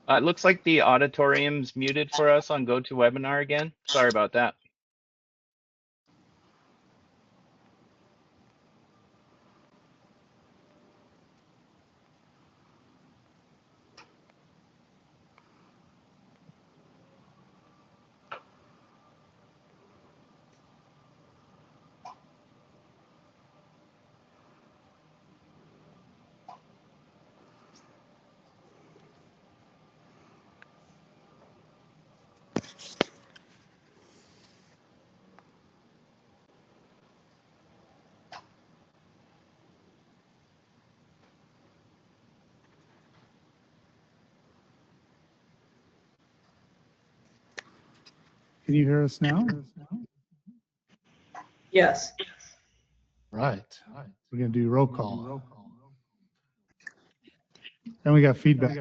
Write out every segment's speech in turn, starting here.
It looks like the auditorium's muted for us on GoToWebinar again. Sorry about that. Can you hear us now? Yes. Right. We're going to do roll call. And we got feedback.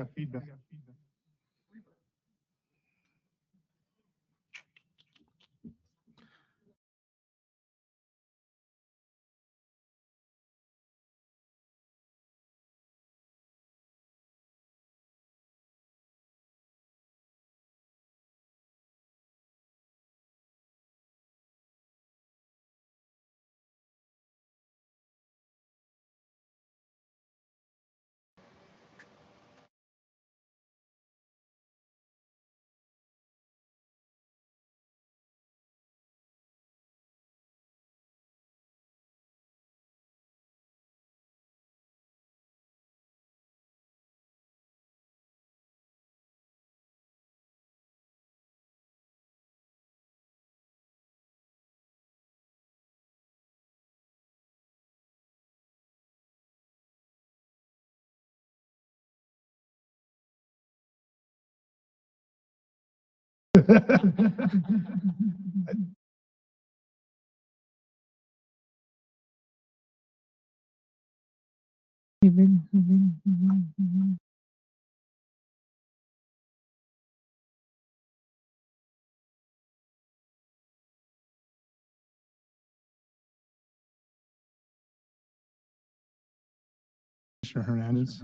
Commissioner Hernandez.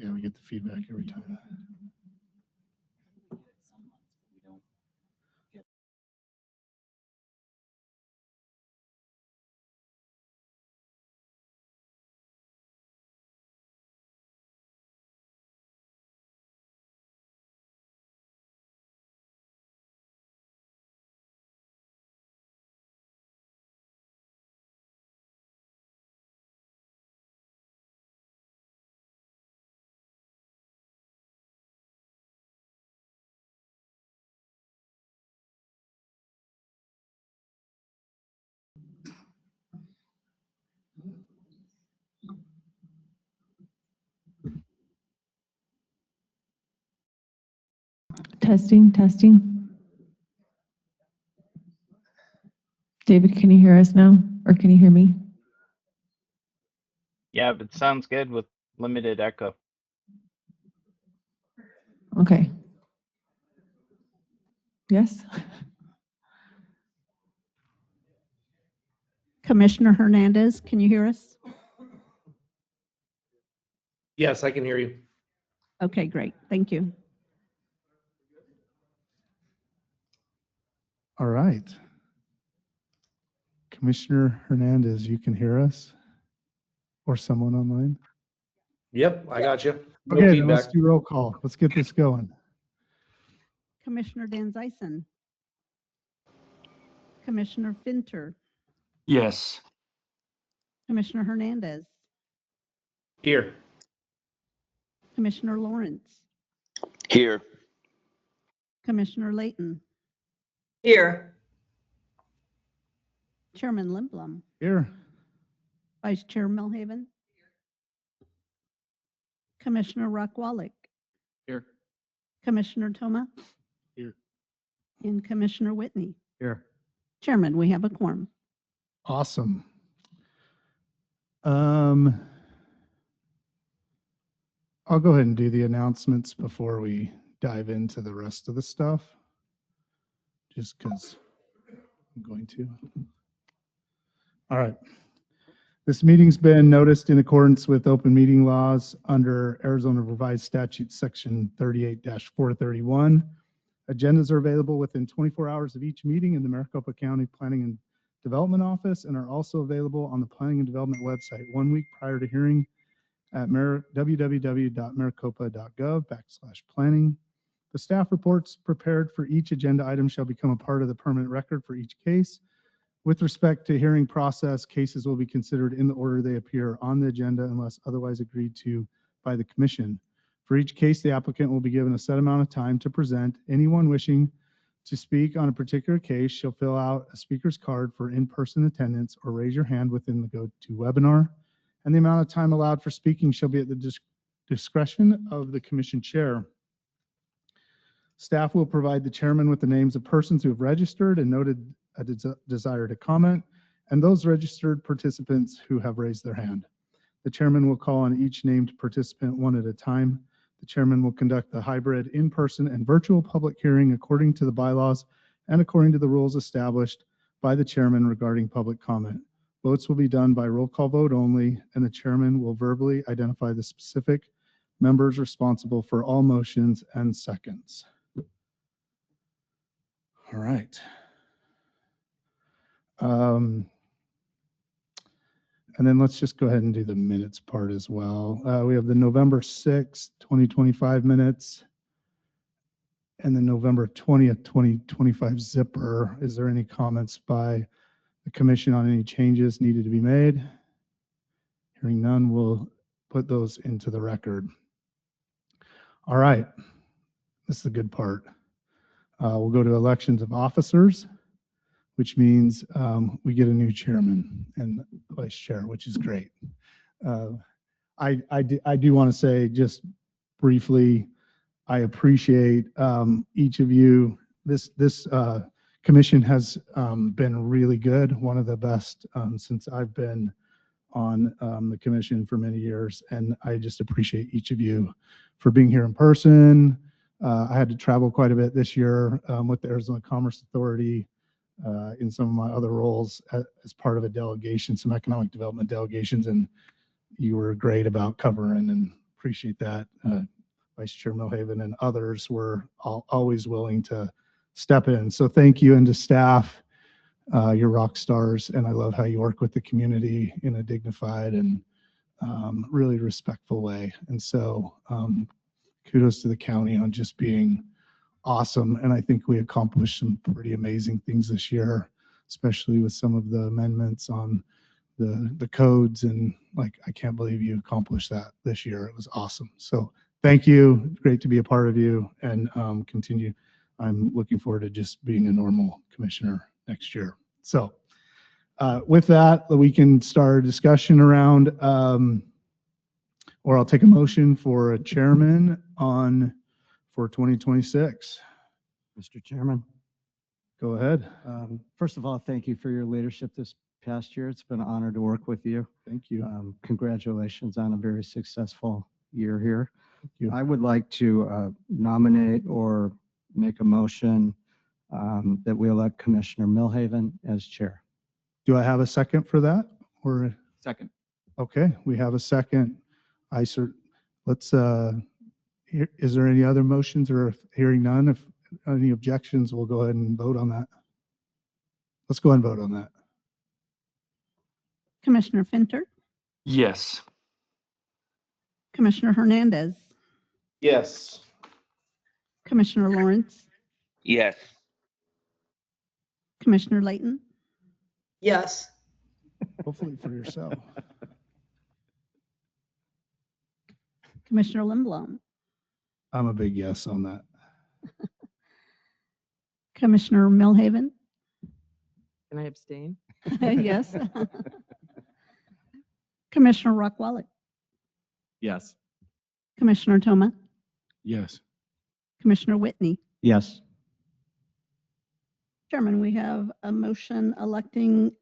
Yeah, we get the feedback every time. Testing. David, can you hear us now? Or can you hear me? Yeah, but sounds good with limited echo. Okay. Yes? Commissioner Hernandez, can you hear us? Yes, I can hear you. Okay, great. Thank you. All right. Commissioner Hernandez, you can hear us? Or someone online? Yep, I got you. No Okay, then feedback. let's do roll call. Let's get this going. Commissioner Dan Zeisen. Commissioner Finter. Yes. Commissioner Hernandez. Here. Commissioner Lawrence. Here. Commissioner Layton. Here. Chairman Lindblom. Here. Vice Chair Milhaven. Commissioner Rock-Wallick. Here. Commissioner Toma. Here. And Commissioner Whitney. Here. Chairman, we have a quorum. Awesome. I'll go ahead and do the announcements before we dive into the rest of the stuff, just because I'm going to. All right. This meeting's been noticed in accordance with open meeting laws under Arizona Revised Statute Section 38-431. Agendas are available within 24 hours of each meeting in the Maricopa County Planning and Development Office and are also available on the Planning and Development website 1 week prior to hearing at www.maricopa.gov/planning. The staff reports prepared for each agenda item shall become a part of the permanent record for each case. With respect to hearing process, cases will be considered in the order they appear on the agenda unless otherwise agreed to by the commission. For each case, the applicant will be given a set amount of time to present. Anyone wishing to speak on a particular case shall fill out a speaker's card for in-person attendance or raise your hand within the GoToWebinar. And the amount of time allowed for speaking shall be at the discretion of the commission chair. Staff will provide the chairman with the names of persons who have registered and noted a desire to comment, and those registered participants who have raised their hand. The chairman will call on each named participant one at a time. The chairman will conduct the hybrid in-person and virtual public hearing according to the bylaws and according to the rules established by the chairman regarding public comment. Votes will be done by roll call vote only, and the chairman will verbally identify the specific members responsible for all motions and seconds. All right. And then let's just go ahead and do the minutes part as well. We have the November 6th, 2025 minutes and the November 20th, 2025 zipper. Is there any comments by the commission on any changes needed to be made? Hearing none, we'll put those into the record. All right, this is the good part. We'll go to elections of officers, which means we get a new chairman and vice chair, which is great. I do want to say just briefly, I appreciate each of you. This commission has been really good, one of the best since I've been on the commission for many years, and I just appreciate each of you for being here in person. I had to travel quite a bit this year with the Arizona Commerce Authority in some of my other roles as part of a delegation, some economic development delegations, and you were great about covering and appreciate that. Vice Chair Milhaven and others were always willing to step in. So thank you, and to staff, you're rock stars, and I love how you work with the community in a dignified and really respectful way. And so kudos to the county on just being awesome. And I think we accomplished some pretty amazing things this year, especially with some of the amendments on the codes. And like, I can't believe you accomplished that this year. It was awesome. So thank you. Great to be a part of you, and continue. I'm looking forward to just being a normal commissioner next year. So with that, we can start a discussion around, or I'll take a motion for a chairman for 2026. Mr. Chairman, Go ahead. first of all, thank you for your leadership this past year. It's been an honor to work with you. Thank you. Congratulations on a very successful year here. you. I would like to nominate or make a motion that we elect Commissioner Milhaven as chair. Do I have a second for that? Or Second. okay, we have a second. Let's is there any other motions, or hearing none? If any objections, we'll go ahead and vote on that. Let's go ahead and vote on that. Commissioner Finter, Yes. Commissioner Hernandez, Yes. Commissioner Lawrence, Yes. Commissioner Layton, Yes. Hopefully for yourself. Commissioner Lindblom, I'm a big yes on that. Commissioner Milhaven, Can I abstain? yes. Commissioner Rock-Wallick, Yes. Commissioner Toma, Yes. Commissioner Whitney. Yes. Chairman, we have a motion electing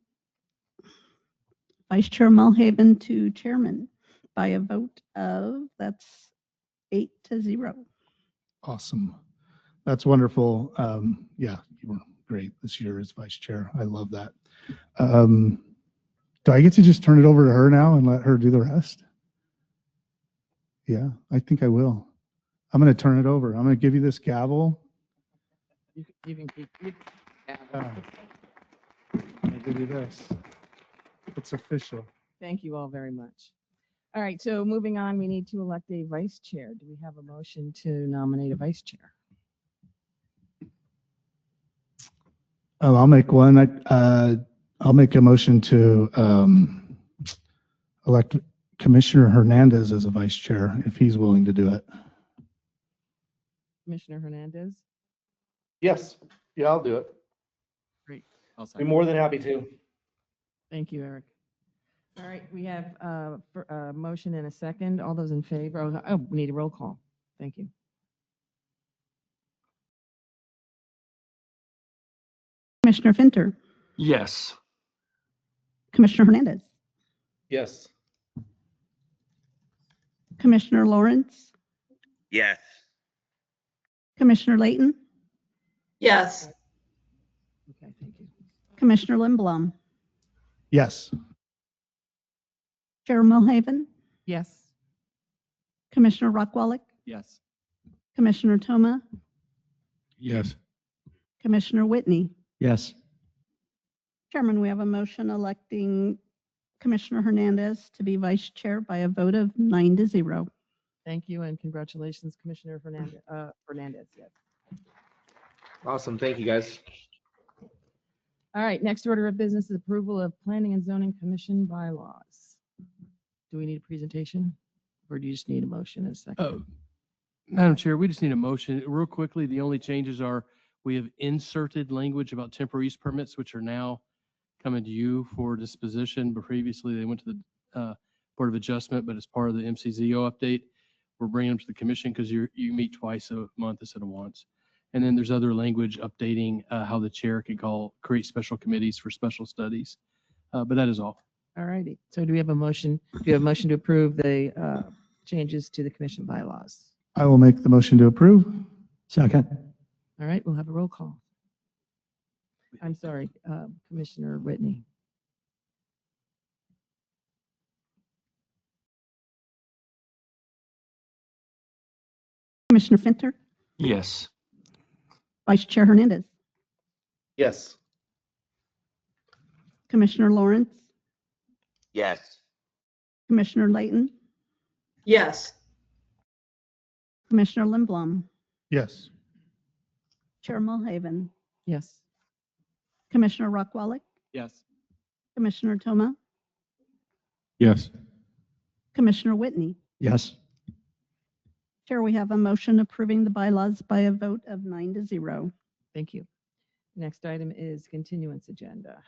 Vice Chair Milhaven to chairman by a vote of, that's 8-0. Awesome. That's wonderful. Yeah, you were great this year as vice chair. I love that. Do I get to just turn it over to her now and let her do the rest? Yeah, I think I will. I'm going to turn it over. I'm going to give you this gavel. You can keep. I'll give you this. It's official. Thank you all very much. All right, so moving on, we need to elect a vice chair. Do we have a motion to nominate a vice chair? Oh, I'll make one. I'll make a motion to elect Commissioner Hernandez as a vice chair if he's willing to do it. Commissioner Hernandez? Yes. Yeah, I'll do it. Great. Be more than happy to. Thank you, Eric. All right, we have a motion and a second. All those in favor? Oh, we need a roll call. Thank you. Commissioner Finter, Yes. Commissioner Hernandez, Yes. Commissioner Lawrence, Yes. Commissioner Layton, Yes. Okay, thank you. Commissioner Lindblom, Yes. Chair Milhaven, Yes. Commissioner Rockwallick, Yes. Commissioner Toma, Yes. Commissioner Whitney. Yes. Chairman, we have a motion electing Commissioner Hernandez to be vice chair by a vote of 9-0. Thank you and congratulations, Commissioner Fernandez. Yes. Awesome. Thank you, guys. All right, next order of business is approval of Planning and Zoning Commission bylaws. Do we need a presentation or do you just need a motion and a second? Madam Chair, we just need a motion. Real quickly, the only changes are we have inserted language about temporary use permits, which are now coming to you for disposition, but previously they went to the Board of Adjustment, but as part of the MCZO update, we're bringing them to the commission because you meet twice a month instead of once. And then there's other language updating how the chair can create special committees for special studies. But that is all. All righty. So do we have a motion? Do you have a motion to approve the changes to the commission bylaws? I will make the motion to approve. Second. All right, we'll have a roll call. I'm sorry, Commissioner Whitney. Commissioner Finter, Yes. Vice Chair Hernandez, Yes. Commissioner Lawrence, Yes. Commissioner Layton, Yes. Commissioner Lindblom, Yes. Chair Milhaven, Yes. Commissioner Rockwallick, Yes. Commissioner Toma, Yes. Commissioner Whitney. Yes. Chair, we have a motion approving the bylaws by a vote of 9-0. Thank you. Next item is continuance agenda.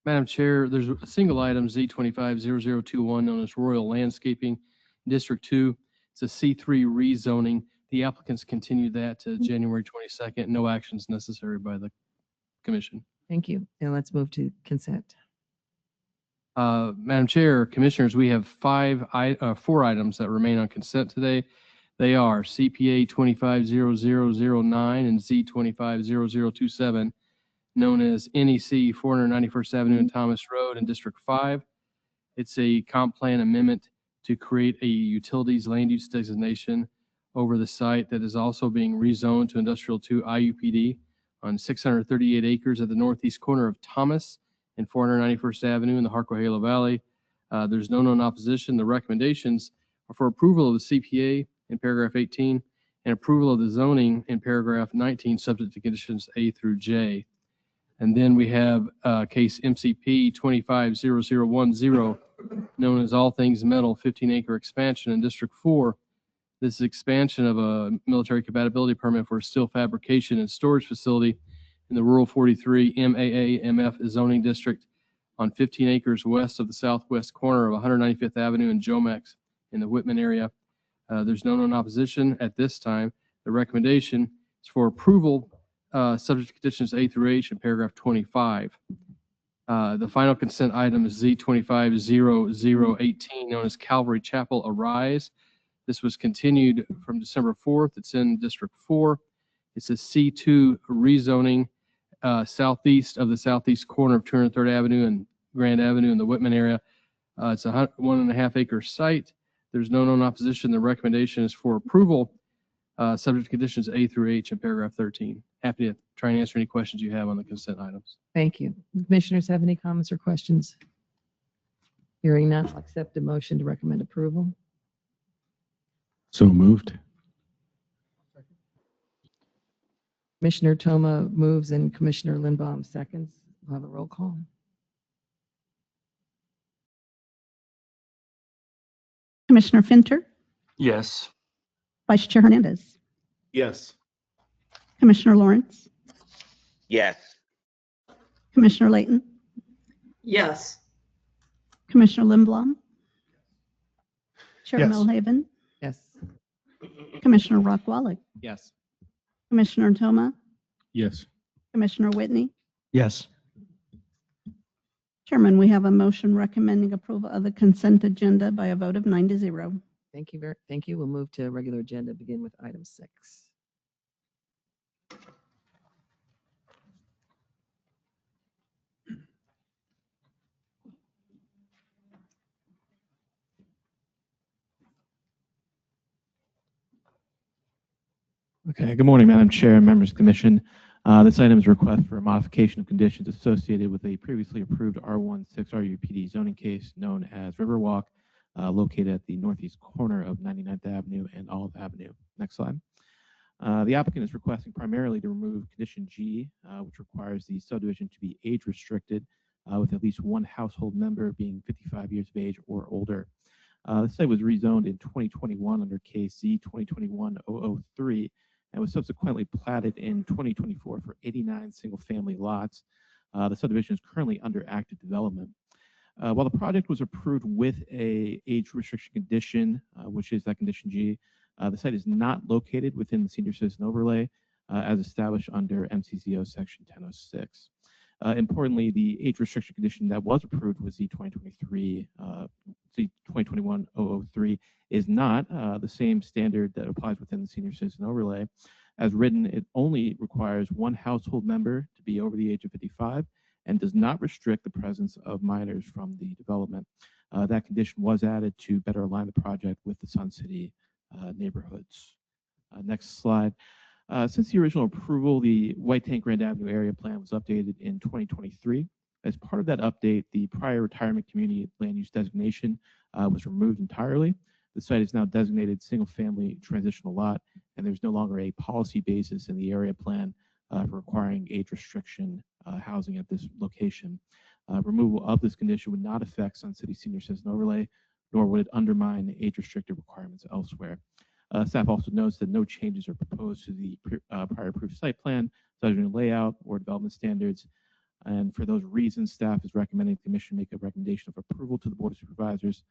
Madam Chair, there's a single item, Z250021, known as Royal Landscaping, District 2. It's a C3 rezoning. The applicants continued that to January 22nd. No actions necessary by the commission. Thank you. And let's move to consent. Madam Chair, Commissioners, we have 4 items that remain on consent today. They are CPA 250009 and Z250027, known as NEC 491st Avenue and Thomas Road in District 5. It's a comp plan amendment to create a utilities land use designation over the site that is also being rezoned to Industrial 2 IUPD on 638 acres at the northeast corner of Thomas and 491st Avenue in the Harquahala Valley. There's no known opposition. The recommendations are for approval of the CPA in paragraph 18 and approval of the zoning in paragraph 19, subject to conditions A through J. And then we have case MCP 250010, known as All Things Metal 15-acre expansion in District 4. This is expansion of a military compatibility permit for a steel fabrication and storage facility in the rural 43 MAA-MF zoning district on 15 acres west of the southwest corner of 195th Avenue and Jomex in the Whitman area. There's no known opposition at this time. The recommendation is for approval subject to conditions A through H in paragraph 25. The final consent item is Z250018, known as Calvary Chapel Arise. This was continued from December 4th. It's in District 4. It's a C2 rezoning southeast of the southeast corner of 203rd Avenue and Grand Avenue in the Whitman area. It's a 1.5 acre site. There's no known opposition. The recommendation is for approval, subject to conditions A through H in paragraph 13. Happy to try and answer any questions you have on the consent items. Thank you. Commissioners have any comments or questions? Hearing none, I'll accept a motion to recommend approval. So moved. Commissioner Toma moves and Commissioner Lindbaum seconds. We'll have a roll call. Commissioner Finter, Yes. Vice Chair Hernandez, Yes. Commissioner Lawrence, Yes. Commissioner Layton, Yes. Commissioner Lindblom, Chair Yes. Milhaven, Yes. Commissioner Rock Wallach, Yes. Commissioner Toma, Yes. Commissioner Whitney. Yes. Chairman, we have a motion recommending approval of the consent agenda by a vote of 9-0. Thank you. We'll move to regular agenda, begin with item 6. Okay, good morning, Madam Chair and members of the Commission. This item is a request for a modification of conditions associated with a previously approved R16 RUPD zoning case known as Riverwalk, located at the northeast corner of 99th Avenue and Olive Avenue. Next slide. The applicant is requesting primarily to remove condition G, which requires the subdivision to be age restricted with at least one household member being 55 years of age or older. The site was rezoned in 2021 under case Z 2021-003 and was subsequently platted in 2024 for 89 single-family lots. The subdivision is currently under active development. While the project was approved with a age restriction condition, which is that condition G, the site is not located within the senior citizen overlay as established under MCCO section 1006. Importantly, the age restriction condition that was approved with Z 2021-003 is not the same standard that applies within the senior citizen overlay. As written, it only requires one household member to be over the age of 55 and does not restrict the presence of minors from the development. That condition was added to better align the project with the Sun City neighborhoods. Next slide. Since the original approval, the White Tank Grand Avenue area plan was updated in 2023. As part of that update, the prior retirement community land use designation was removed entirely. The site is now designated single-family transitional lot, and there's no longer a policy basis in the area plan for requiring age restriction housing at this location. Removal of this condition would not affect Sun City Senior Citizen Overlay, nor would it undermine age-restricted requirements elsewhere. Staff also notes that no changes are proposed to the prior approved site plan, such as layout or development standards. And for those reasons, staff is recommending the Commission make a recommendation of approval to the Board of Supervisors,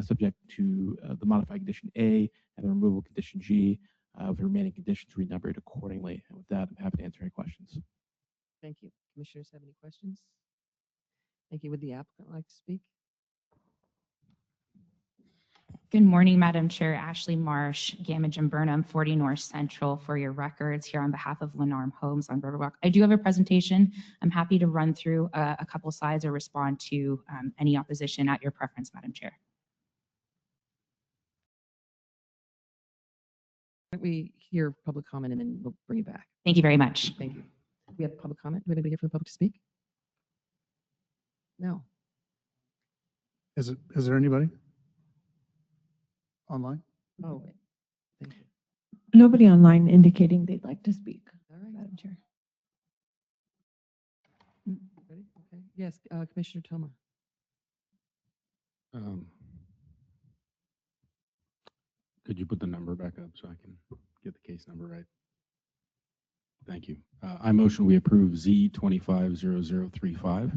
subject to the modified condition A and the removal of condition G, with the remaining conditions renumbered accordingly. And with that, I'm happy to answer any questions. Thank you. Commissioners have any questions? Thank you. Would the applicant like to speak? Good morning, Madam Chair. Ashley Marsh, Gamage and Burnham, 40 North Central, for your records here on behalf of Lenarm Homes on Riverwalk. I do have a presentation. I'm happy to run through a couple slides or respond to any opposition at your preference, Madam Chair. Why don't we hear public comment and then we'll bring you back. Thank you very much. Thank you. We have public comment. Do we have anybody here for the public to speak? No. Is there anybody online? Oh, thank you. Nobody online indicating they'd like to speak, All right. Madam Chair. Ready? Okay. Yes, Commissioner Toma. Could you put the number back up so I can get the case number right? Thank you. I motion we approve Z 250035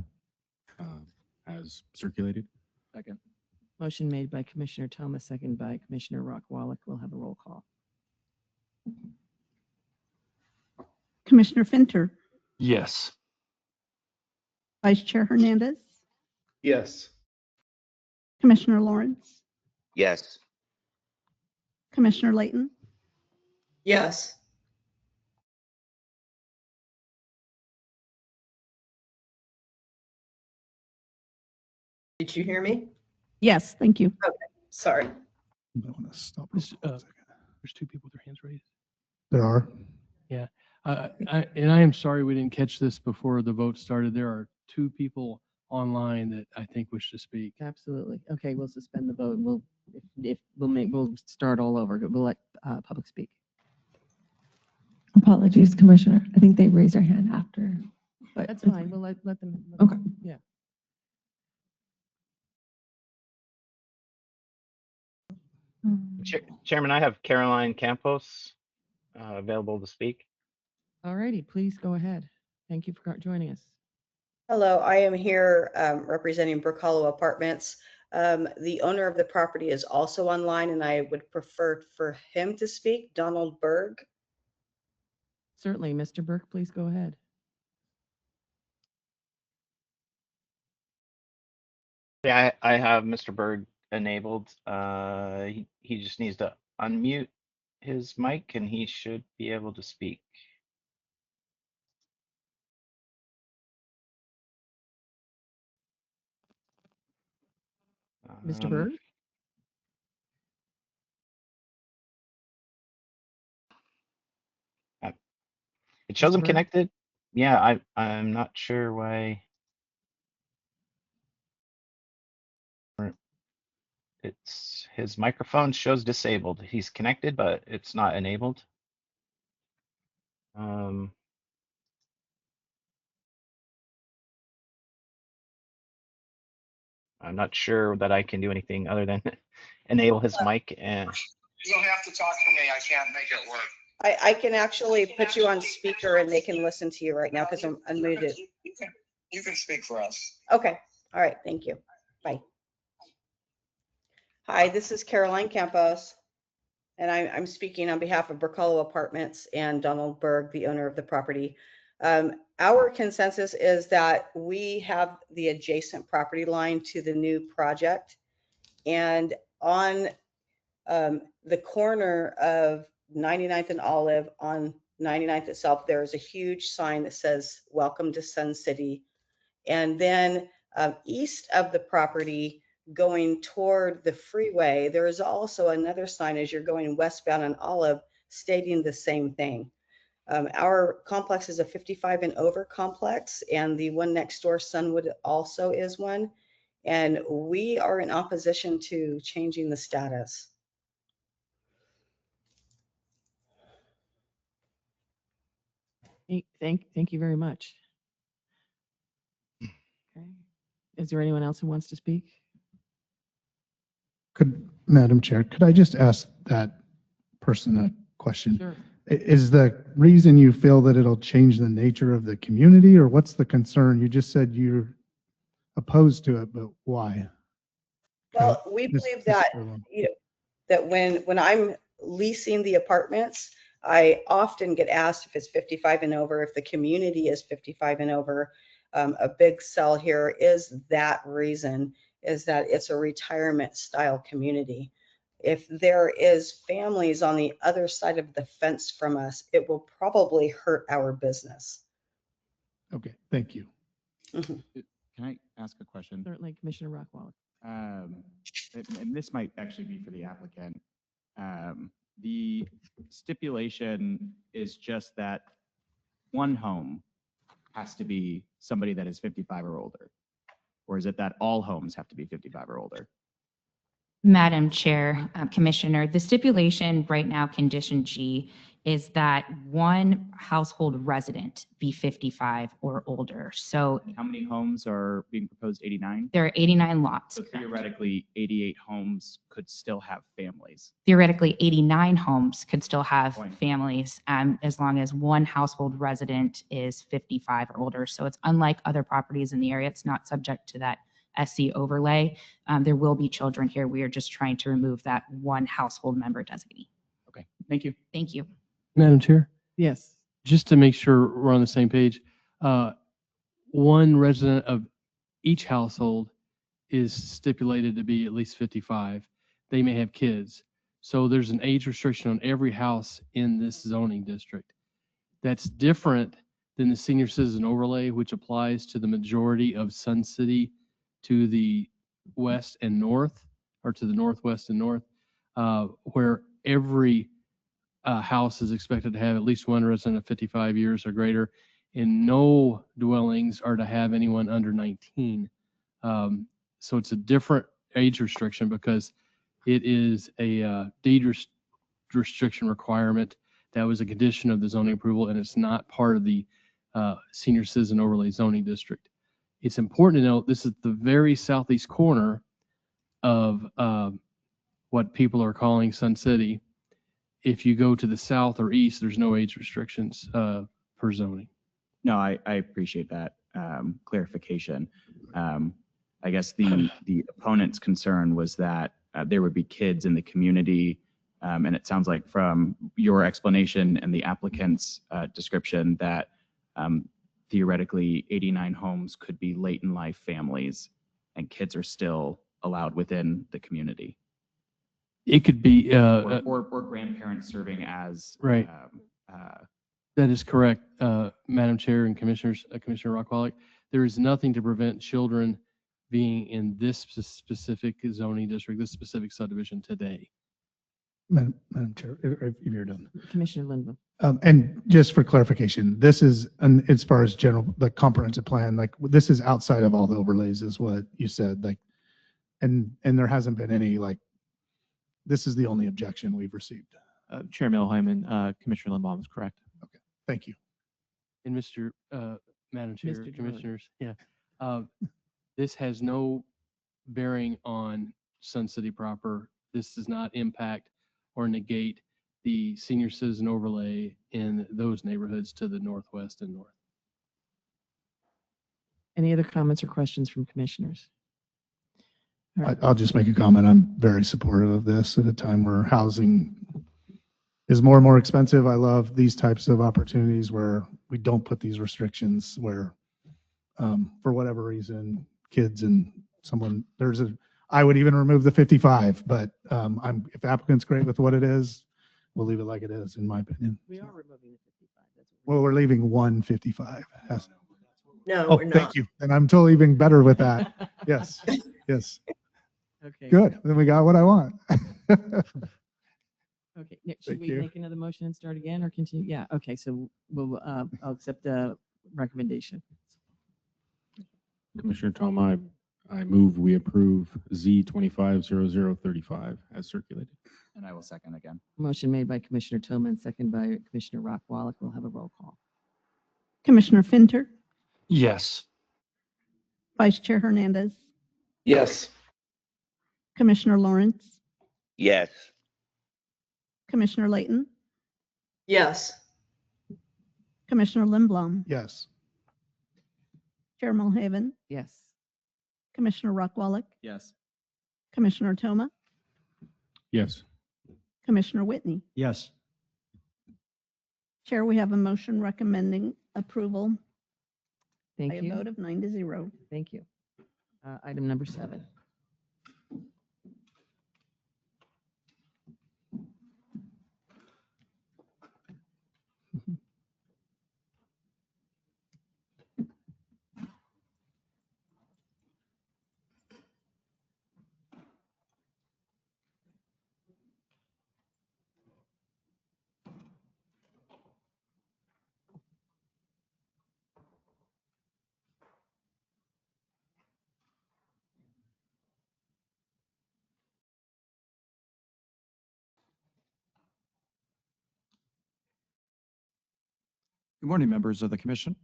as circulated. Second. Motion made by Commissioner Toma, second by Commissioner Rock Wallach. We'll have a roll call. Commissioner Finter, Yes. Vice Chair Hernandez, Yes. Commissioner Lawrence, Yes. Commissioner Layton, Yes. Did you hear me? Yes, thank you. Sorry. I want to stop. There's two people with their hands raised. There are. Yeah. And I am sorry we didn't catch this before the vote started. There are two people online that I think wish to speak. Absolutely. Okay, we'll suspend the vote. We'll start all over. We'll let public speak. Apologies, Commissioner. I think they raised their hand after. But That's it's fine. We'll let them. Okay. Yeah. Chairman, I have Caroline Campos available to speak. All righty, please go ahead. Thank you for joining us. Hello, I am here representing Brook Hollow Apartments. The owner of the property is also online, and I would prefer for him to speak, Donald Berg. Certainly, Mr. Burke, please go ahead. Yeah, I have Mr. Berg enabled. He just needs to unmute his mic and he should be able to speak. Mr. Berg? It shows Mr. him Berg? connected. Yeah, I'm not sure why. It's his microphone shows disabled. He's connected, but it's not enabled. I'm not sure that I can do anything other than enable his mic. And You'll have to talk to me. I can't make it work. I can actually put you on speaker and they can listen to you right now because I'm unmuted. You can speak for us. Okay. All right. Thank you. Bye. Hi, this is Caroline Campos, and I'm speaking on behalf of Brook Hollow Apartments and Donald Berg, the owner of the property. Our consensus is that we have the adjacent property line to the new project, and on the corner of 99th and Olive on 99th itself, there's a huge sign that says "Welcome to Sun City," and then east of the property, going toward the freeway, there is also another sign as you're going westbound on Olive stating the same thing. Our complex is a 55 and over complex, and the one next door, Sunwood, also is one. And we are in opposition to changing the status. Thank you very much. Okay. Is there anyone else who wants to speak? Madam Chair, could I just ask that person a question? Sure. Is the reason you feel that it'll change the nature of the community, or what's the concern? You just said you're opposed to it, but why? Well, we believe that, you know, that when I'm leasing the apartments, I often get asked if it's 55 and over, if the community is 55 and over. A big sell here is that reason, is that it's a retirement style community. If there is families on the other side of the fence from us, it will probably hurt our business. Okay, thank you. Mhm. Can I ask a question? Certainly, Commissioner Rockwell. And this might actually be for the applicant. The stipulation is just that one home has to be somebody that is 55 or older, or is it that all homes have to be 55 or older? Madam Chair, Commissioner, the stipulation right now, condition G, is that one household resident be 55 or older. So How many homes are being proposed? 89? there are 89 lots. So theoretically, 88 homes could still have families. Theoretically, 89 homes could still have Point. families as long as one household resident is 55 or older. So it's unlike other properties in the area. It's not subject to that SC overlay. There will be children here. We are just trying to remove that one household member designee. Okay, thank you. Thank you. Madam Chair, Yes. just to make sure we're on the same page, one resident of each household is stipulated to be at least 55. They may have kids. So there's an age restriction on every house in this zoning district. That's different than the senior citizen overlay, which applies to the majority of Sun City to the west and north, or to the northwest and north, where every house is expected to have at least one resident of 55 years or greater, and no dwellings are to have anyone under 19. So it's a different age restriction because it is a deed restriction requirement that was a condition of the zoning approval, and it's not part of the senior citizen overlay zoning district. It's important to note this is the very southeast corner of what people are calling Sun City. If you go to the south or east, there's no age restrictions per zoning. No, I appreciate that clarification. I guess the opponent's concern was that there would be kids in the community, and it sounds like from your explanation and the applicant's description that theoretically 89 homes could be late in life families, and kids are still allowed within the community. It could be or grandparents serving as right. That is correct, Madam Chair and Commissioners, Commissioner Rockwallick. There is nothing to prevent children being in this specific zoning district, this specific subdivision today. Madam Chair, if you're done. Commissioner Lindblom. And just for clarification, this is, as far as general, the comprehensive plan, like this is outside of all the overlays is what you said, like, and there hasn't been any, like, this is the only objection we've received. Chair Milheiman, Commissioner Lindblom is correct. Okay, thank you. And Madam Chair, Mr. Commissioners, this has no bearing on Sun City proper. This does not impact or negate the senior citizen overlay in those neighborhoods to the northwest and north. Any other comments or questions from commissioners? All right. I'll just make a comment. I'm very supportive of this at a time where housing is more and more expensive. I love these types of opportunities where we don't put these restrictions where, for whatever reason, kids and someone, I would even remove the 55, but if the applicant's great with what it is, we'll leave it like it is, in my opinion. We are removing the 55. Well, we're leaving 155. No, Oh, we're not. thank you. And I'm totally being better with that. Yes, yes. Okay. Good. Then we got what I want. Okay. Should Thank we you. make another motion and start again or continue? Yeah. Okay. So I'll accept the recommendation. Commissioner Toma, I move we approve Z250035 as circulated. And I will second again. Motion made by Commissioner Tillman, second by Commissioner Rockwallick. We'll have a roll call. Commissioner Finter, Yes. Vice Chair Hernandez, Yes. Commissioner Lawrence, Yes. Commissioner Layton, Yes. Commissioner Lindblom, Yes. Chair Milhaven, Yes. Commissioner Rockwallick, Yes. Commissioner Toma, Yes. Commissioner Whitney. Yes. Chair, we have a motion recommending approval Thank by a you. vote of 9-0. Thank you. Item number 7. Good morning, members of the commission.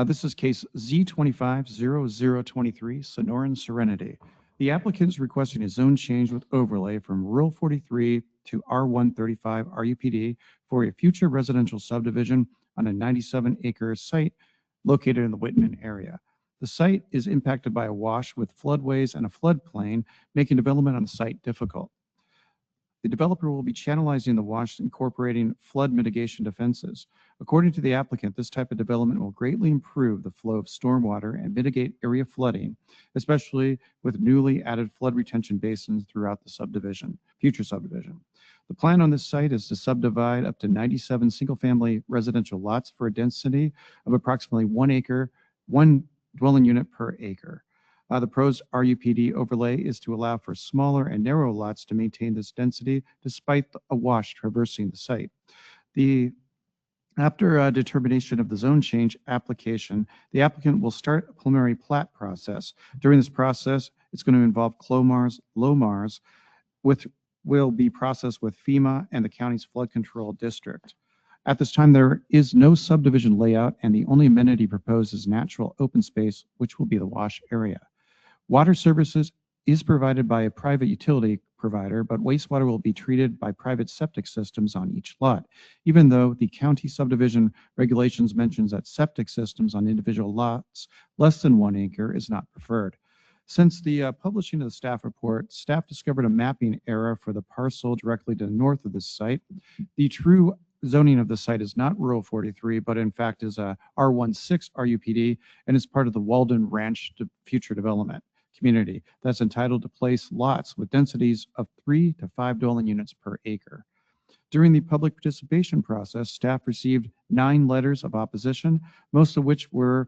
This is case Z250023, Sonoran Serenity. The applicant is requesting a zone change with overlay from rural 43 to R135 RUPD for a future residential subdivision on a 97-acre site located in the Whitman area. The site is impacted by a wash with floodways and a floodplain, making development on the site difficult. The developer will be channelizing the wash, incorporating flood mitigation defenses. According to the applicant, this type of development will greatly improve the flow of stormwater and mitigate area flooding, especially with newly added flood retention basins throughout the subdivision, future subdivision. The plan on this site is to subdivide up to 97 single-family residential lots for a density of approximately 1 acre, 1 dwelling unit per acre. The proposed RUPD overlay is to allow for smaller and narrow lots to maintain this density despite a wash traversing the site. After determination of the zone change application, the applicant will start a preliminary plat process. During this process, it's going to involve LOMARs, which will be processed with FEMA and the county's flood control district. At this time, there is no subdivision layout, and the only amenity proposed is natural open space, which will be the wash area. Water services is provided by a private utility provider, but wastewater will be treated by private septic systems on each lot, even though the county subdivision regulations mentions that septic systems on individual lots less than 1 acre is not preferred. Since the publishing of the staff report, staff discovered a mapping error for the parcel directly to the north of this site. The true zoning of the site is not rural 43, but in fact is a R16 RUPD and is part of the Walden Ranch future development community that's entitled to place lots with densities of 3 to 5 dwelling units per acre. During the public participation process, staff received 9 letters of opposition, most of which were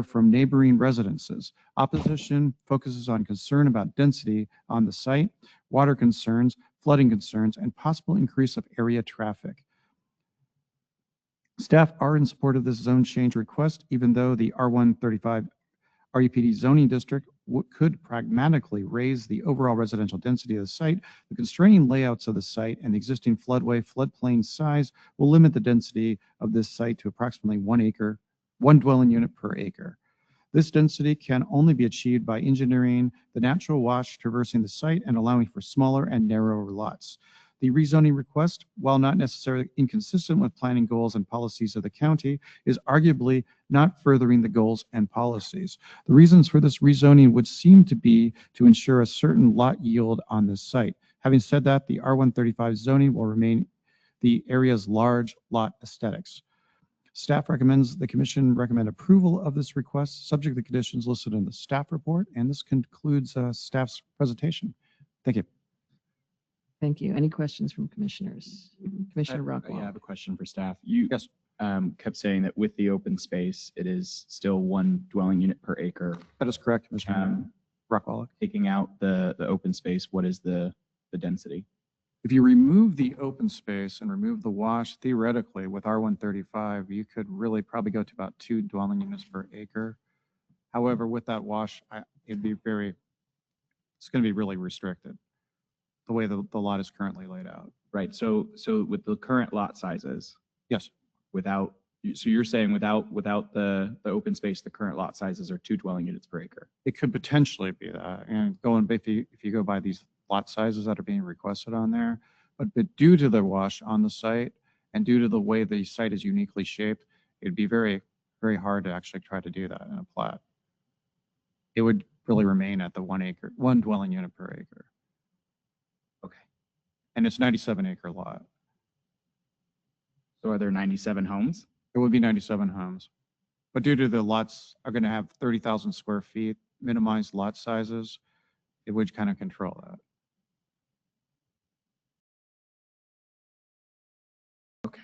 from neighboring residences. Opposition focuses on concern about density on the site, water concerns, flooding concerns, and possible increase of area traffic. Staff are in support of this zone change request, even though the R135 RUPD zoning district could pragmatically raise the overall residential density of the site. The constraining layouts of the site and the existing floodplain size will limit the density of this site to approximately 1 dwelling unit per acre. This density can only be achieved by engineering the natural wash traversing the site and allowing for smaller and narrower lots. The rezoning request, while not necessarily inconsistent with planning goals and policies of the county, is arguably not furthering the goals and policies. The reasons for this rezoning would seem to be to ensure a certain lot yield on this site. Having said that, the R135 zoning will remain the area's large lot aesthetics. Staff recommends the commission recommend approval of this request, subject to the conditions listed in the staff report, and this concludes staff's presentation. Thank you. Thank you. Any questions from commissioners? Commissioner Rockwell. I have a question for staff. You kept saying that with the open space, it is still 1 dwelling unit per acre. That is correct, Commissioner Rockwell. Taking out the open space, what is the density? If you remove the open space and remove the wash, theoretically with R135, you could really probably go to about 2 dwelling units per acre. However, with that wash, it's going to be really restricted the way the lot is currently laid out. Right. So with the current lot sizes. Yes. So you're saying without the open space, the current lot sizes are 2 dwelling units per acre. It could potentially be that. And if you go by these lot sizes that are being requested on there, but due to the wash on the site and due to the way the site is uniquely shaped, it'd be very, very hard to actually try to do that in a plat. It would really remain at the 1 dwelling unit per acre. Okay. And it's 97-acre lot. So are there 97 homes? It would be 97 homes. But due to the lots are going to have 30,000 square feet, minimized lot sizes, it would kind of control that. Okay.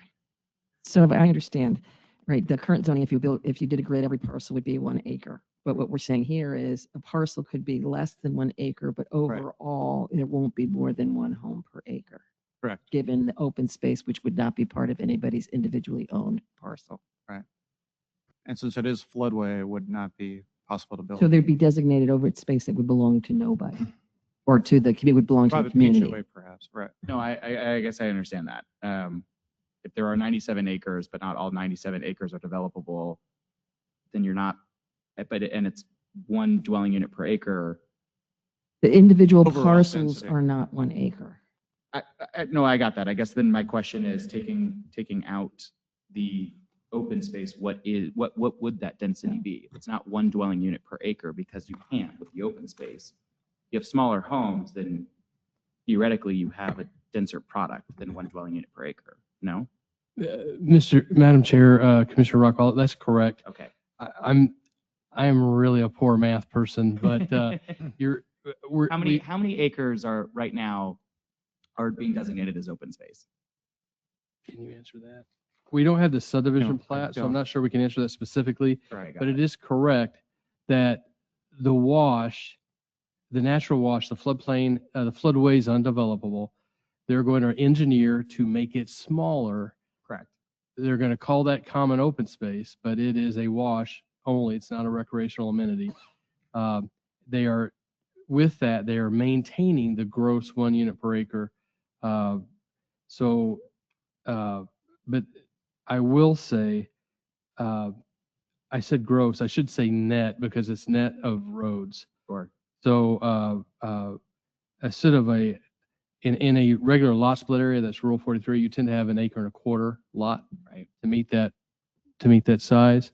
So if I understand, right, the current zoning, if you did a grid, every parcel would be 1 acre. But what we're saying here is a parcel could be less than 1 acre, but overall, it won't be more than 1 home per acre. Correct. Given the open space, which would not be part of anybody's individually owned parcel. Right. And since it is floodway, it would not be possible to build. So there'd be designated over its space that would belong to nobody, or to the community, would belong to the community. HOA perhaps, right. No, I guess I understand that. If there are 97 acres, but not all 97 acres are developable, then you're not, and it's 1 dwelling unit per acre. The individual Overall parcels density. are not 1 acre. No, I got that. I guess then my question is taking out the open space, what would that density be? It's not 1 dwelling unit per acre because you can't with the open space. You have smaller homes, then theoretically you have a denser product than 1 dwelling unit per acre. No? Madam Chair, Commissioner Rockwell, that's correct. Okay. I am really a poor math person, but how many acres are right now are being designated as open space? Can you answer that? We don't have the subdivision No, plat, so don't. I'm not sure we can answer that specifically. Right, but it is correct that the wash, the natural wash, the floodplain, the floodway is undevelopable. They're going to engineer to make it smaller. Correct. They're going to call that common open space, but it is a wash only. It's not a recreational amenity. They are, with that, they are maintaining the gross 1 unit per acre. But I will say, I said gross, I should say net because it's net of roads. Sure. So instead of in a regular lot split area that's rural 43, you tend to have 1.25 acre lot, right, to meet that size.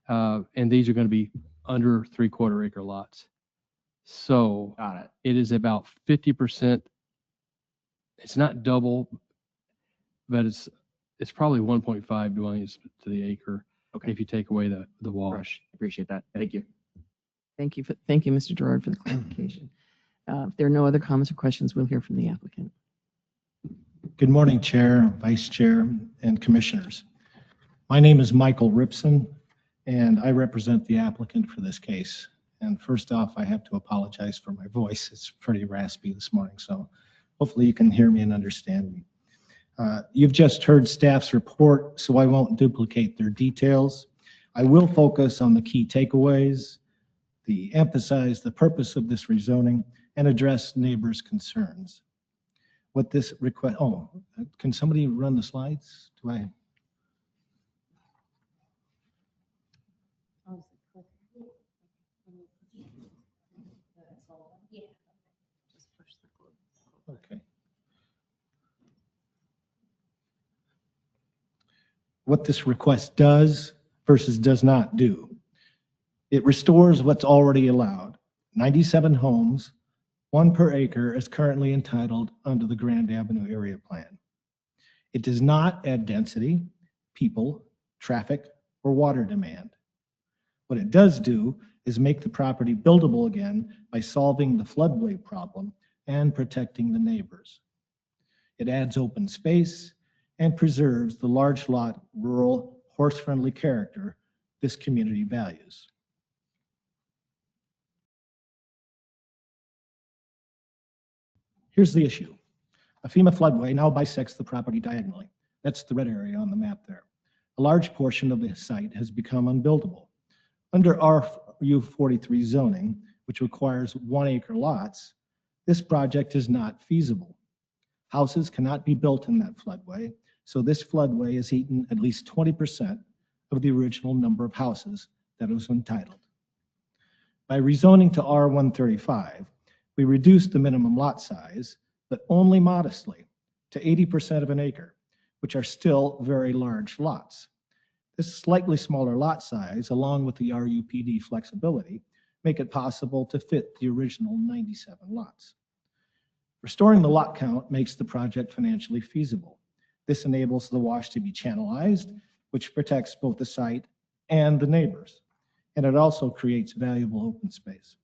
And these are going to be under 3/4 acre lots. So Got it. it is about 50%. It's not double, but it's probably 1.5 dwellings to the acre. Okay. If you take away the wash. Appreciate that. Thank you. Thank you, Mr. Gerard, for the clarification. If there are no other comments or questions, we'll hear from the applicant. Good morning, Chair, Vice Chair, and Commissioners. My name is Michael Ripson, and I represent the applicant for this case. And first off, I have to apologize for my voice. It's pretty raspy this morning, so hopefully you can hear me and understand me. You've just heard staff's report, so I won't duplicate their details. I will focus on the key takeaways, emphasize the purpose of this rezoning, and address neighbors' concerns. What this request, can somebody run the slides? Do I? Okay. What this request does versus does not do. It restores what's already allowed. 97 homes, 1 per acre, is currently entitled under the Grand Avenue Area Plan. It does not add density, people, traffic, or water demand. What it does do is make the property buildable again by solving the floodway problem and protecting the neighbors. It adds open space and preserves the large lot, rural, horse-friendly character this community values. Here's the issue. A FEMA floodway now bisects the property diagonally. That's the red area on the map there. A large portion of the site has become unbuildable. Under RU43 zoning, which requires 1 acre lots, this project is not feasible. Houses cannot be built in that floodway, so this floodway has eaten at least 20% of the original number of houses that it was entitled. By rezoning to R135, we reduced the minimum lot size, but only modestly, to 80% of an acre, which are still very large lots. This slightly smaller lot size, along with the RUPD flexibility, make it possible to fit the original 97 lots. Restoring the lot count makes the project financially feasible. This enables the wash to be channelized, which protects both the site and the neighbors, and it also creates valuable open space.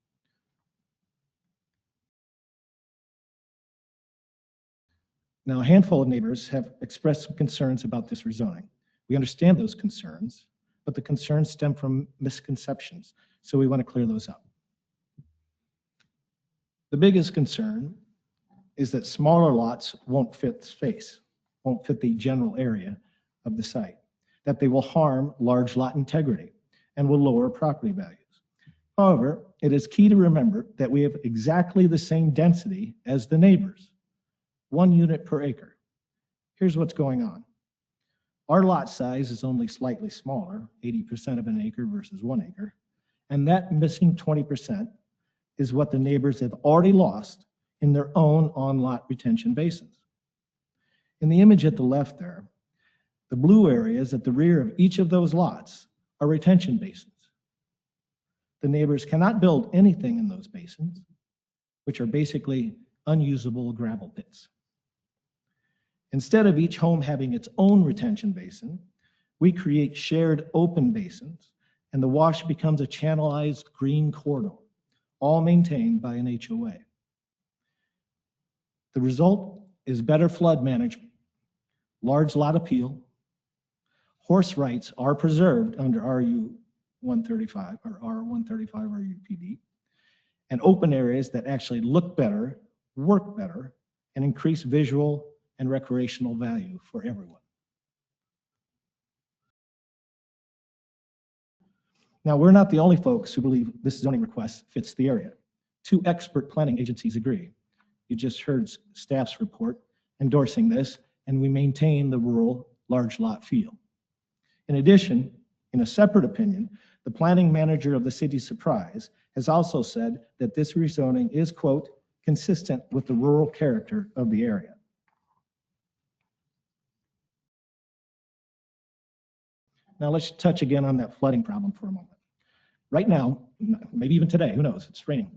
Now, a handful of neighbors have expressed some concerns about this rezoning. We understand those concerns, but the concerns stem from misconceptions, so we want to clear those up. The biggest concern is that smaller lots won't fit space, won't fit the general area of the site, that they will harm large lot integrity and will lower property values. However, it is key to remember that we have exactly the same density as the neighbors, 1 unit per acre. Here's what's going on. Our lot size is only slightly smaller, 80% of an acre versus 1 acre, and that missing 20% is what the neighbors have already lost in their own on-lot retention basins. In the image at the left there, the blue areas at the rear of each of those lots are retention basins. The neighbors cannot build anything in those basins, which are basically unusable gravel pits. Instead of each home having its own retention basin, we create shared open basins, and the wash becomes a channelized green corridor, all maintained by an HOA. The result is better flood management, large lot appeal, horse rights are preserved under RU135 or R135 RUPD, and open areas that actually look better, work better, and increase visual and recreational value for everyone. Now, we're not the only folks who believe this zoning request fits the area. 2 expert planning agencies agree. You just heard staff's report endorsing this, and we maintain the rural large lot feel. In addition, in a separate opinion, the planning manager of the city Surprise has also said that this rezoning is, quote, consistent with the rural character of the area. Now let's touch again on that flooding problem for a moment. Right now, maybe even today, who knows, it's raining.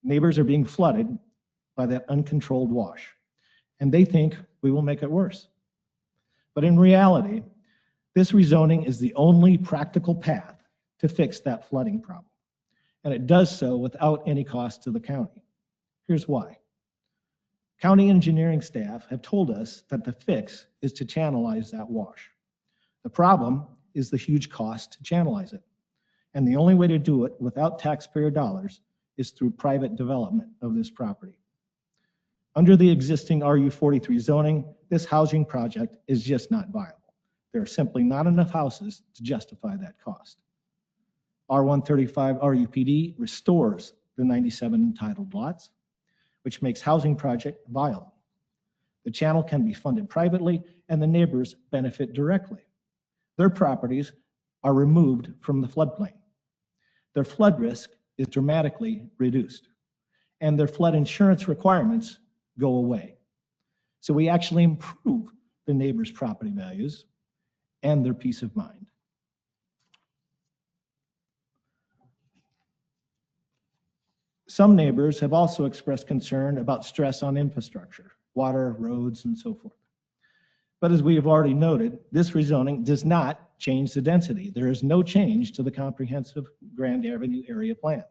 Neighbors are being flooded by that uncontrolled wash, and they think we will make it worse. But in reality, this rezoning is the only practical path to fix that flooding problem, and it does so without any cost to the county. Here's why. County engineering staff have told us that the fix is to channelize that wash. The problem is the huge cost to channelize it. And the only way to do it without taxpayer dollars is through private development of this property. Under the existing RU43 zoning, this housing project is just not viable. There are simply not enough houses to justify that cost. R135 RUPD restores the 97 entitled lots, which makes housing project viable. The channel can be funded privately and the neighbors benefit directly. Their properties are removed from the floodplain. Their flood risk is dramatically reduced, and their flood insurance requirements go away. So we actually improve the neighbors' property values and their peace of mind. Some neighbors have also expressed concern about stress on infrastructure, water, roads, and so forth. But as we have already noted, this rezoning does not change the density. There is no change to the comprehensive Grand Avenue area plan.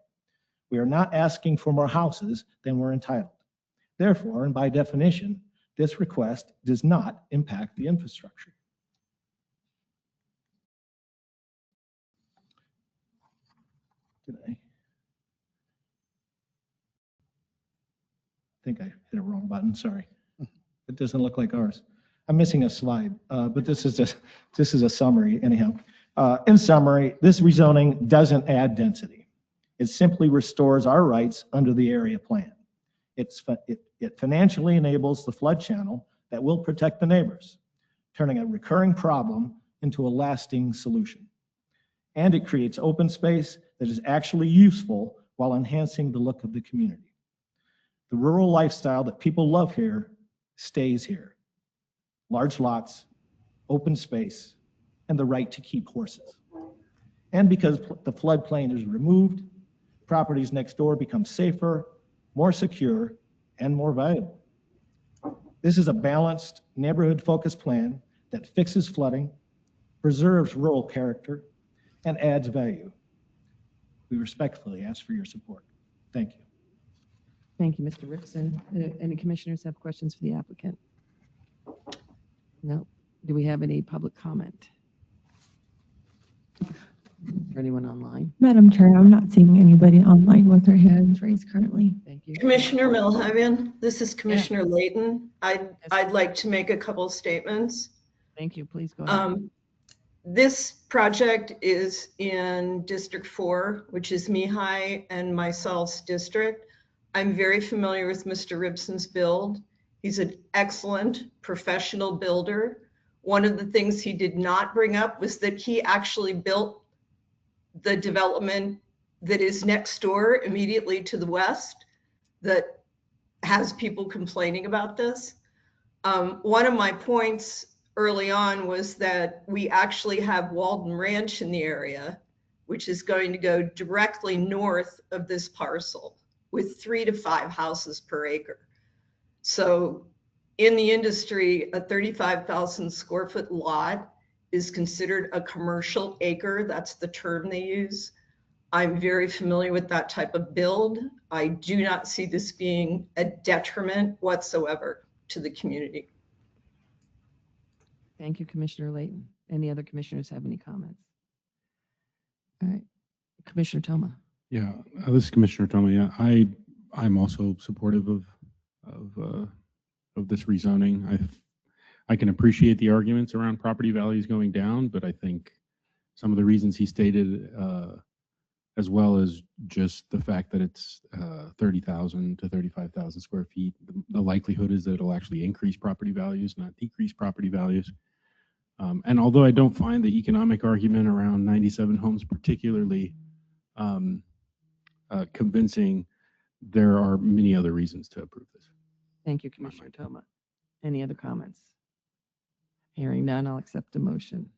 We are not asking for more houses than we're entitled. Therefore, and by definition, this request does not impact the infrastructure. I think I hit a wrong button, sorry. It doesn't look like ours. I'm missing a slide, but this is a summary anyhow. In summary, this rezoning doesn't add density. It simply restores our rights under the area plan. It financially enables the flood channel that will protect the neighbors, turning a recurring problem into a lasting solution. And it creates open space that is actually useful while enhancing the look of the community. The rural lifestyle that people love here stays here. Large lots, open space, and the right to keep horses. And because the floodplain is removed, properties next door become safer, more secure, and more valuable. This is a balanced, neighborhood-focused plan that fixes flooding, preserves rural character, and adds value. We respectfully ask for your support. Thank you. Thank you, Mr. Ripson. Any commissioners have questions for the applicant? No. Do we have any public comment? Is there anyone online? Madam Chair, I'm not seeing anybody online with their hands raised currently. Thank you. Commissioner Milhaven, this is Commissioner Layton. I'd like to make a couple of statements. Thank you. Please go ahead. This project is in District 4, which is Mihai and myself's district. I'm very familiar with Mr. Ripson's build. He's an excellent professional builder. One of the things he did not bring up was that he actually built the development that is next door immediately to the west that has people complaining about this. One of my points early on was that we actually have Walden Ranch in the area, which is going to go directly north of this parcel with 3 to 5 houses per acre. So in the industry, a 35,000 square foot lot is considered a commercial acre. That's the term they use. I'm very familiar with that type of build. I do not see this being a detriment whatsoever to the community. Thank you, Commissioner Layton. Any other commissioners have any comments? All right, Commissioner Toma. Yeah, this is Commissioner Tomey. Yeah, I'm also supportive of this rezoning. I can appreciate the arguments around property values going down, but I think some of the reasons he stated, as well as just the fact that it's 30,000 to 35,000 square feet, the likelihood is that it'll actually increase property values, not decrease property values. And although I don't find the economic argument around 97 homes particularly convincing, there are many other reasons to approve this. Thank you, Commissioner Toma. Any other comments? Hearing none, I'll accept a motion.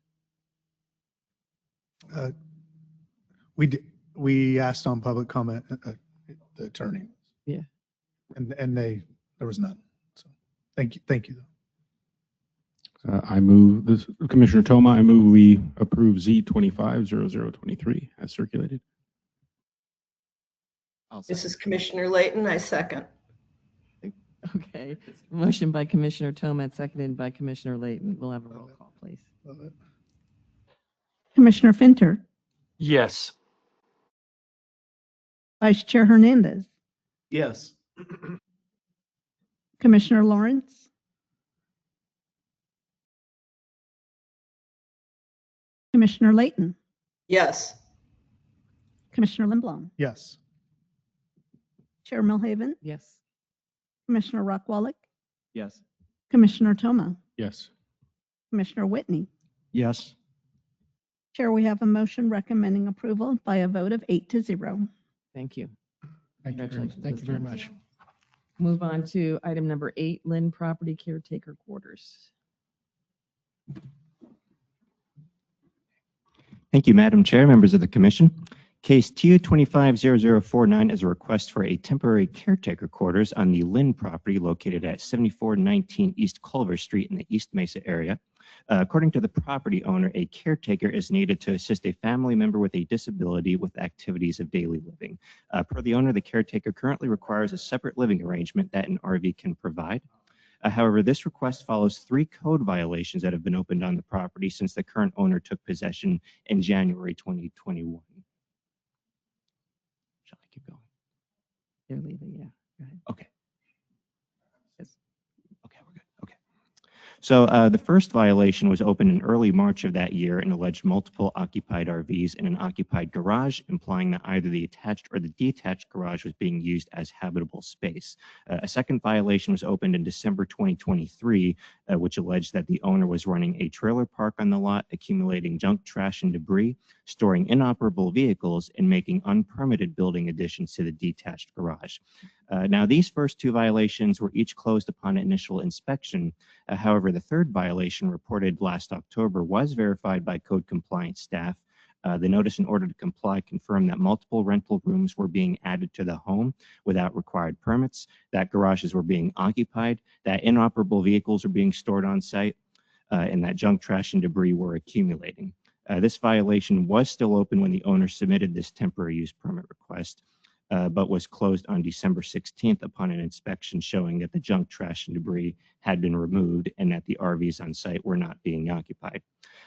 We asked on public comment, the attorney. Yeah. And there was none. So thank you. I move this, Commissioner Toma, I move we approve Z250023 as circulated. This is Commissioner Layton. I second. Okay. Motion by Commissioner Toma, seconded by Commissioner Layton. We'll have a roll call, please. Commissioner Finter, Yes. Vice Chair Hernandez, Yes. Commissioner Lawrence, Commissioner Layton, Yes. Commissioner Limblom, Yes. Chair Milhaven, Yes. Commissioner Rockwallick, Yes. Commissioner Toma, Yes. Commissioner Whitney. Yes. Chair, we have a motion recommending approval by a vote of 8-0. Thank you. Thank you Congratulations, thank you very Mr. much. Move on to item number 8, Lynn Property Caretaker Quarters. Thank you, Madam Chair, members of the Commission. Case TU-250049 is a request for a temporary caretaker quarters on the Lynn property located at 7419 East Culver Street in the East Mesa area. According to the property owner, a caretaker is needed to assist a family member with a disability with activities of daily living. Per the owner, the caretaker currently requires a separate living arrangement that an RV can provide. However, this request follows 3 code violations that have been opened on the property since the current owner took possession in January 2021. Shall I keep going? They're leaving, yeah. Go ahead. Okay. Okay, we're good. Okay. So the first violation was opened in early March of that year and alleged multiple occupied RVs in an occupied garage, implying that either the attached or the detached garage was being used as habitable space. A second violation was opened in December 2023, which alleged that the owner was running a trailer park on the lot, accumulating junk, trash, and debris, storing inoperable vehicles, and making unpermitted building additions to the detached garage. Now, these first 2 violations were each closed upon initial inspection. However, the third violation reported last October was verified by code compliance staff. The notice in order to comply confirmed that multiple rental rooms were being added to the home without required permits, that garages were being occupied, that inoperable vehicles were being stored on site, and that junk, trash, and debris were accumulating. This violation was still open when the owner submitted this temporary use permit request, but was closed on December 16th upon an inspection showing that the junk, trash, and debris had been removed and that the RVs on site were not being occupied.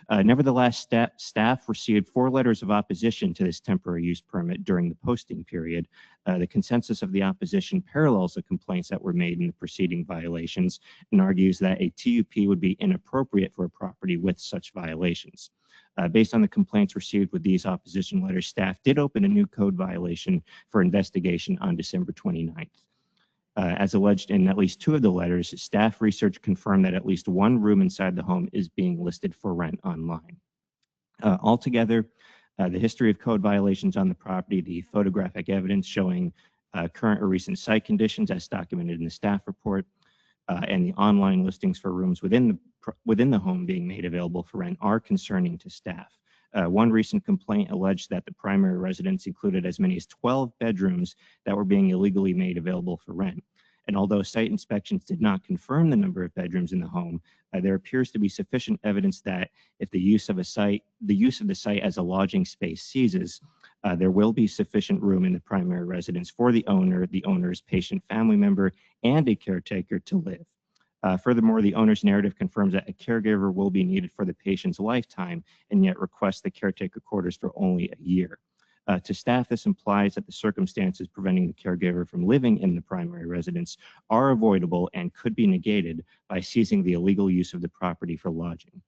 Nevertheless, staff received 4 letters of opposition to this temporary use permit during the posting period. The consensus of the opposition parallels the complaints that were made in the preceding violations and argues that a TUP would be inappropriate for a property with such violations. Based on the complaints received with these opposition letters, staff did open a new code violation for investigation on December 29th. As alleged in at least 2 of the letters, staff research confirmed that at least 1 room inside the home is being listed for rent online. Altogether, the history of code violations on the property, the photographic evidence showing current or recent site conditions as documented in the staff report, and the online listings for rooms within the home being made available for rent are concerning to staff. One recent complaint alleged that the primary residence included as many as 12 bedrooms that were being illegally made available for rent. And although site inspections did not confirm the number of bedrooms in the home, there appears to be sufficient evidence that if the use of the site as a lodging space ceases, there will be sufficient room in the primary residence for the owner, the owner's patient family member, and a caretaker to live. Furthermore, the owner's narrative confirms that a caregiver will be needed for the patient's lifetime and yet requests the caretaker quarters for only a year. To staff, this implies that the circumstances preventing the caregiver from living in the primary residence are avoidable and could be negated by seizing the illegal use of the property for lodging.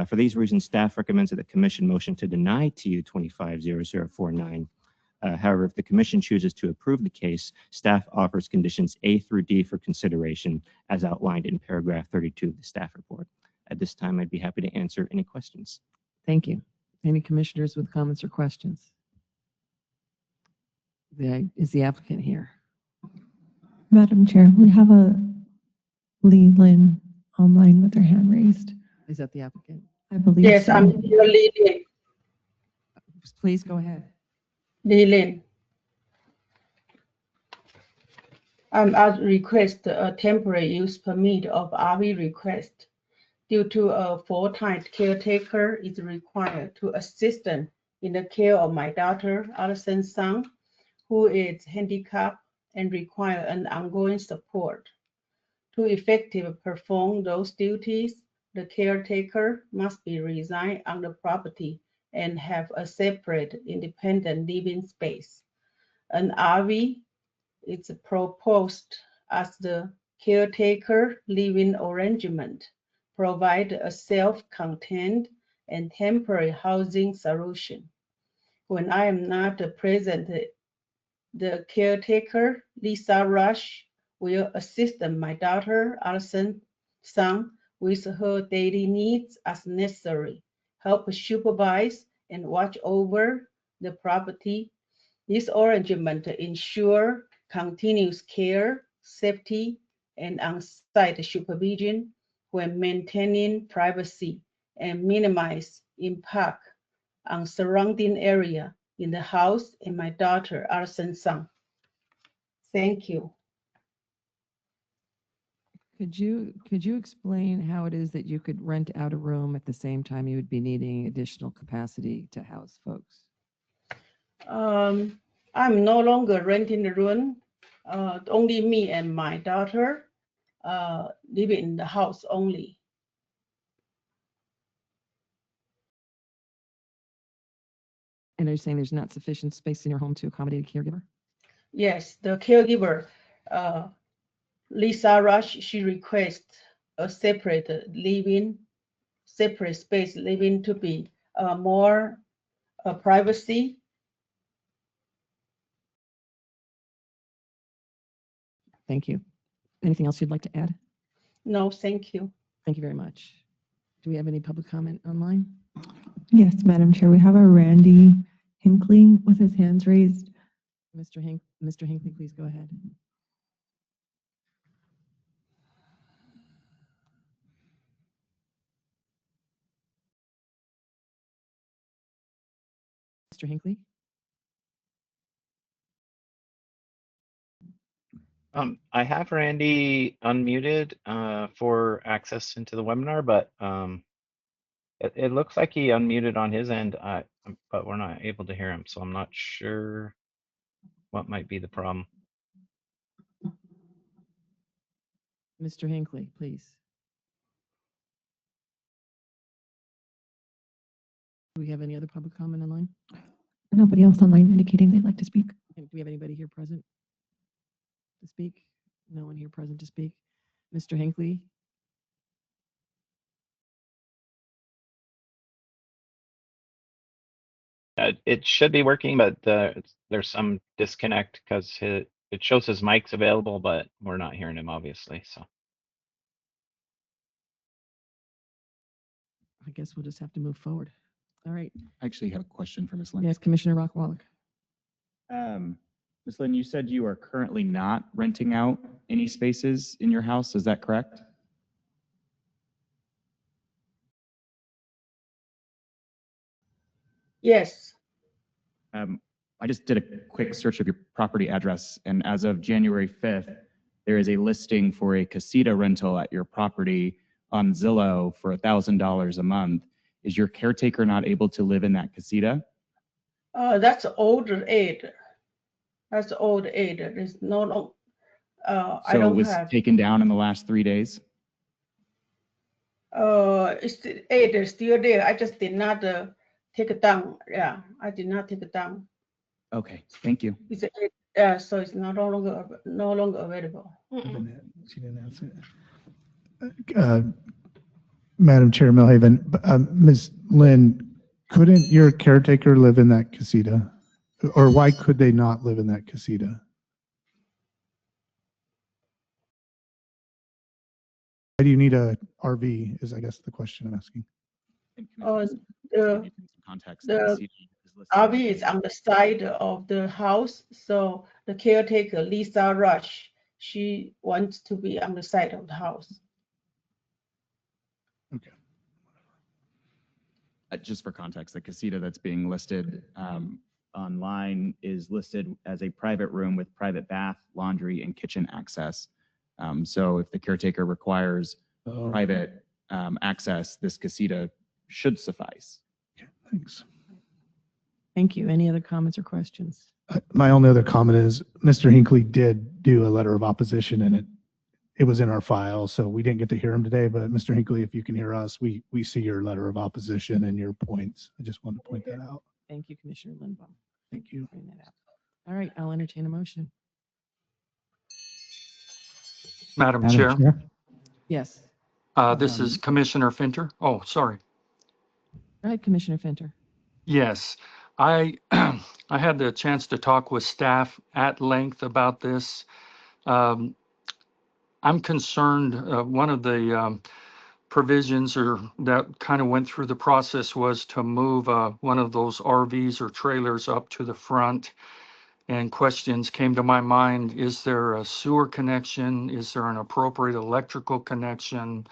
For these reasons, staff recommends that the commission motion to deny TU 250049. However, if the commission chooses to approve the case, staff offers conditions A through D for consideration as outlined in paragraph 32 of the staff report. At this time, I'd be happy to answer any questions. Thank you. Any commissioners with comments or questions? Is the applicant here? Madam Chair, we have a Lee Lynn online with her hand raised. Is that the applicant? I believe Yes, so. I'm Lee Lin. Please go ahead. Lee Lin. I'm asked request a temporary use permit of RV request due to a full-time caretaker is required to assist in the care of my daughter, Allison's son, who is handicapped and require an ongoing support. To effectively perform those duties, the caretaker must be reside on the property and have a separate independent living space. An RV is proposed as the caretaker living arrangement, provide a self-contained and temporary housing solution. When I am not present, the caretaker, Lisa Rush, will assist my daughter, Allison's son, with her daily needs as necessary, help supervise and watch over the property. This arrangement ensures continuous care, safety, and on-site supervision when maintaining privacy and minimize impact on surrounding area in the house and my daughter, Allison's son. Thank you. Could you explain how it is that you could rent out a room at the same time you would be needing additional capacity to house folks? I'm no longer renting the room. Only me and my daughter live in the house only. And are you saying there's not sufficient space in your home to accommodate a caregiver? Yes, the caregiver, Lisa Rush, she requests a separate space living to be more privacy. Thank you. Anything else you'd like to add? No, thank you. Thank you very much. Do we have any public comment online? Yes, Madam Chair, we have a Randy Hinckley with his hands raised. Mr. Hinckley, please go ahead. Mr. Hinckley? I have Randy unmuted for access into the webinar, but it looks like he unmuted on his end, but we're not able to hear him, so I'm not sure what might be the problem. Mr. Hinckley, please. Do we have any other public comment online? Nobody else online indicating they'd like to speak. And do we have anybody here present to speak? No one here present to speak. Mr. Hinckley? It should be working, but there's some disconnect because it shows his mic's available, but we're not hearing him, obviously. So I guess we'll just have to move forward. All right. I actually have a question for Ms. Lynn. Yes, Commissioner Rock-Wallach. Ms. Lynn, you said you are currently not renting out any spaces in your house. Is that correct? Yes. I just did a quick search of your property address, and as of January 5th, there is a listing for a casita rental at your property on Zillow for $1,000 a month. Is your caretaker not able to live in that casita? That's older age. That's old age. It's no, I So it don't was have. taken down in the last 3 days? It's the age is still there. I just did not take it down. Yeah, I did not take it down. Okay, thank you. So it's no longer available. She didn't answer. Madam Chair Milhaven, Ms. Lynn, couldn't your caretaker live in that casita? Or why could they not live in that casita? Why do you need a RV is I guess the question I'm asking. Context. The RV is on the side of the house, so the caretaker, Lisa Rush, she wants to be on the side of the house. Just for context, the casita that's being listed online is listed as a private room with private bath, laundry, and kitchen access. So if the caretaker requires private access, this casita should suffice. Thanks. Thank you. Any other comments or questions? My only other comment is Mr. Hinckley did do a letter of opposition and it was in our file, so we didn't get to hear him today, but Mr. Hinckley, if you can hear us, we see your letter of opposition and your points. I just wanted to point that out. Thank you, Commissioner Lindbaum. Thank you. Bring that up. All right, I'll entertain a motion. Madam Chair, Yes. this is Commissioner Finter. Oh, sorry. Go ahead, Commissioner Finter. Yes, I I had the chance to talk with staff at length about this. I'm concerned, one of the provisions that kind of went through the process was to move one of those RVs or trailers up to the front. And questions came to my mind. Is there a sewer connection? Is there an appropriate electrical connection?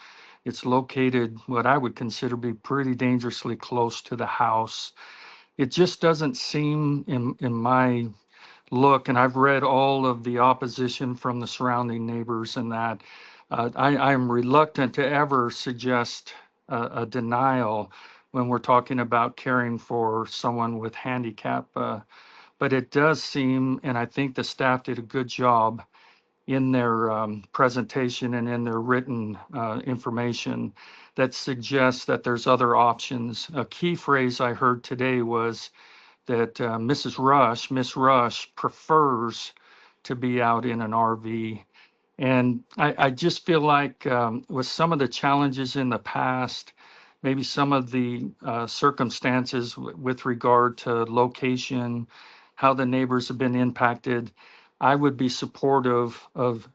It's located what I would consider be pretty dangerously close to the house. It just doesn't seem in my look, and I've read all of the opposition from the surrounding neighbors and that. I'm reluctant to ever suggest a denial when we're talking about caring for someone with handicap. But it does seem, and I think the staff did a good job in their presentation and in their written information that suggests that there's other options. A key phrase I heard today was that Miss Rush prefers to be out in an RV. And I just feel like with some of the challenges in the past, maybe some of the circumstances with regard to location, how the neighbors have been impacted, I would be supportive of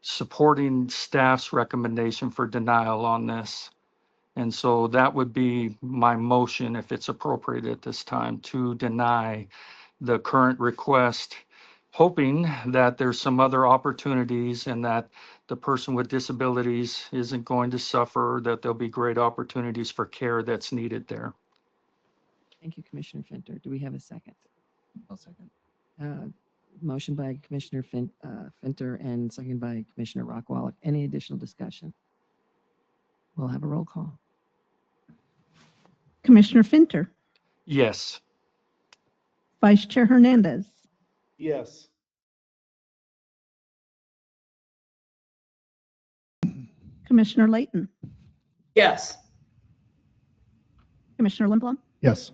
supporting staff's recommendation for denial on this. And so that would be my motion, if it's appropriate at this time, to deny the current request, hoping that there's some other opportunities and that the person with disabilities isn't going to suffer, that there'll be great opportunities for care that's needed there. Thank you, Commissioner Finter. Do we have a second? I'll second. Motion by Commissioner Finter and second by Commissioner Rockwall. Any additional discussion? We'll have a roll call. Commissioner Finter, Yes. Vice Chair Hernandez, Yes. Commissioner Layton, Yes. Commissioner Lindblom, Yes.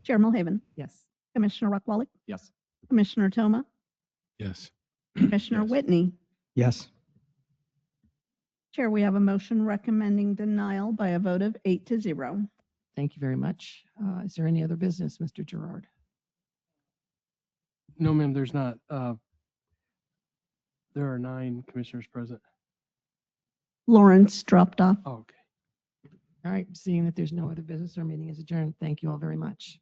Chair Milhaven, Yes. Commissioner Rockwall, Yes. Commissioner Toma, Yes. Commissioner Whitney. Yes. Chair, we have a motion recommending denial by a vote of 8-0. Thank you very much. Is there any other business, Mr. Gerard? No, ma'am, there's not. There are 9 commissioners present. Lawrence dropped off. Oh, okay. All right, seeing that there's no other business, our meeting is adjourned. Thank you all very much.